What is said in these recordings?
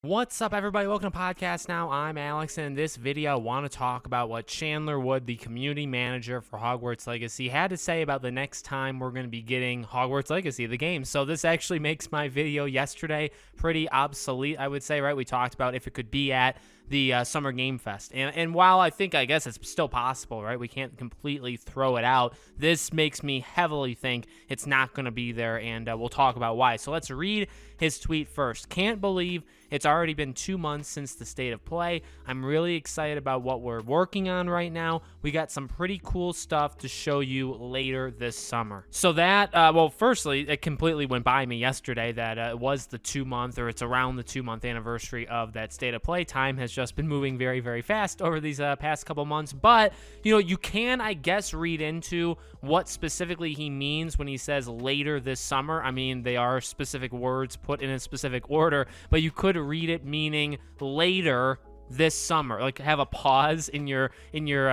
What's up, everybody? Welcome to Podcast Now. I'm Alex, and in this video, I want to talk about what Chandler Wood, the community manager for Hogwarts Legacy, had to say about the next time we're going to be getting Hogwarts Legacy, the game. So this actually makes my video yesterday pretty obsolete, I would say, right? We talked about if it could be at the Summer Game Fest. And while I guess it's still possible, right? We can't completely throw it out. This makes me heavily think it's not going to be there, and we'll talk about why. So let's read his tweet first. Can't believe it's already been 2 months since the State of Play. I'm really excited about what we're working on right now. We got some pretty cool stuff to show you later this summer. So that, well, firstly, it completely went by me yesterday that it was the 2 month, or it's around the 2 month anniversary of that State of Play. Time has just been moving very, very fast over these past couple months. But, you know, you can, I guess, read into what specifically he means when he says later this summer. I mean, they are specific words put in a specific order, but you could read it meaning later this summer, like have a pause in your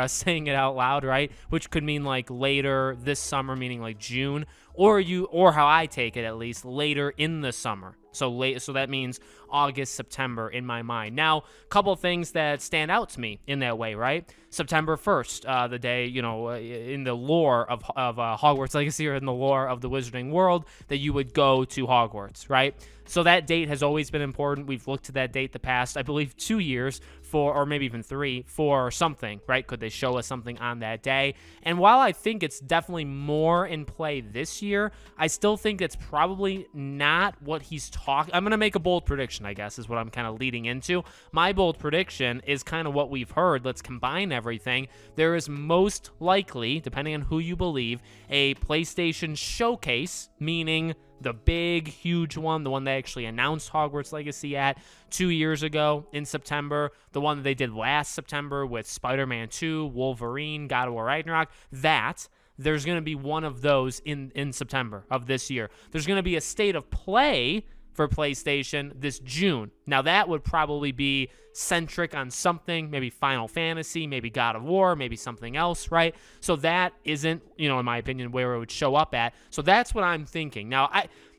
saying it out loud, right? Which could mean like later this summer, meaning like June, or how I take it at least, later in the summer. So that means August, September in my mind. Now, a couple of things that stand out to me in that way, right? September 1st, the day, you know, in the lore of Hogwarts Legacy, or in the lore of the Wizarding World, that you would go to Hogwarts, right? So that date has always been important. We've looked to that date the past, I believe, 2 years for, or maybe even 3, for something, right? Could they show us something on that day? And while I think it's definitely more in play this year, I still think it's probably not what he's talking. I'm going to make a bold prediction, I guess, is what I'm kind of leading into. My bold prediction is kind of what we've heard. Let's combine everything. There is most likely, depending on who you believe, a PlayStation showcase, meaning the big, huge one, the one they actually announced Hogwarts Legacy at 2 years ago in September, the one that they did last September with Spider-Man 2, Wolverine, God of War Ragnarok, that there's going to be one of those in September of this year. There's going to be a State of Play for PlayStation this June. Now, that would probably be centric on something, maybe Final Fantasy, maybe God of War, maybe something else, right? So that isn't, you know, in my opinion, where it would show up at. So that's what I'm thinking. Now,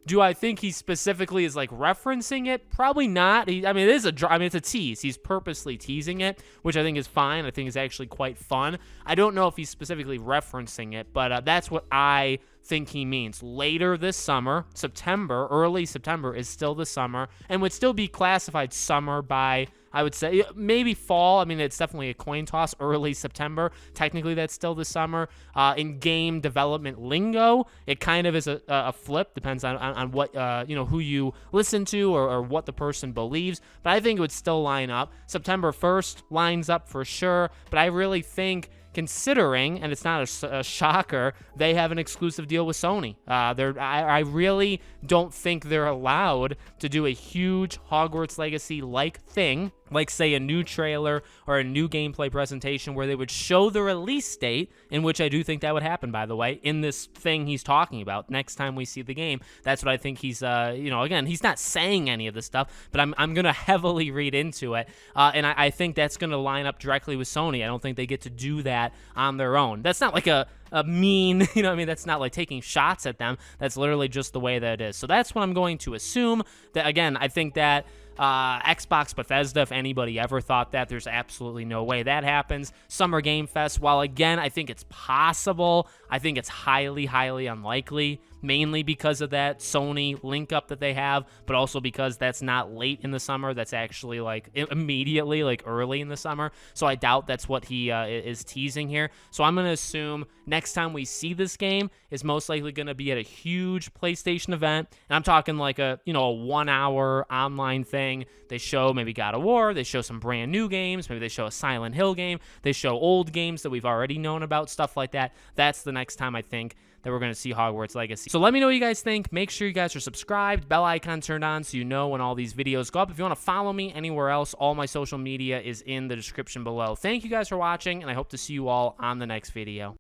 do I think he specifically is like referencing it? Probably not. It's a tease. He's purposely teasing it, which I think is fine. I think is actually quite fun. I don't know if he's specifically referencing it, but that's what I think he means. Later this summer, September, early September is still the summer, and would still be classified summer by, I would say, maybe fall. I mean, it's definitely a coin toss. Early September, technically that's still the summer. In game development lingo, it kind of is a flip. Depends on what, who you listen to or what the person believes. But I think it would still line up. September 1st lines up for sure. But I really think, considering, and it's not a shocker, they have an exclusive deal with Sony. I really don't think they're allowed to do a huge Hogwarts Legacy-like thing, like, say, a new trailer or a new gameplay presentation where they would show the release date, in which I do think that would happen, by the way, in this thing he's talking about next time we see the game. That's what I think he's, again, he's not saying any of this stuff, but I'm going to heavily read into it, and I think that's going to line up directly with Sony. I don't think they get to do that on their own. That's not like a mean, that's not like taking shots at them. That's literally just the way that it is. So that's what I'm going to assume. That, again, I think that Xbox Bethesda, if anybody ever thought that, there's absolutely no way that happens. Summer Game Fest, while again, I think it's possible, I think it's highly, highly unlikely, mainly because of that Sony link up that they have, but also because that's not late in the summer. That's actually like immediately, like early in the summer. So I doubt that's what he is teasing here. So I'm going to assume next time we see this game is most likely going to be at a huge PlayStation event. And I'm talking like a 1 hour online thing. They show maybe God of War. They show some brand new games. Maybe they show a Silent Hill game. They show old games that we've already known about, stuff like that. That's the next time I think that we're going to see Hogwarts Legacy. So let me know what you guys think. Make sure you guys are subscribed, bell icon turned on so you know when all these videos go up. If you want to follow me anywhere else, all my social media is in the description below. Thank you guys for watching, and I hope to see you all on the next video.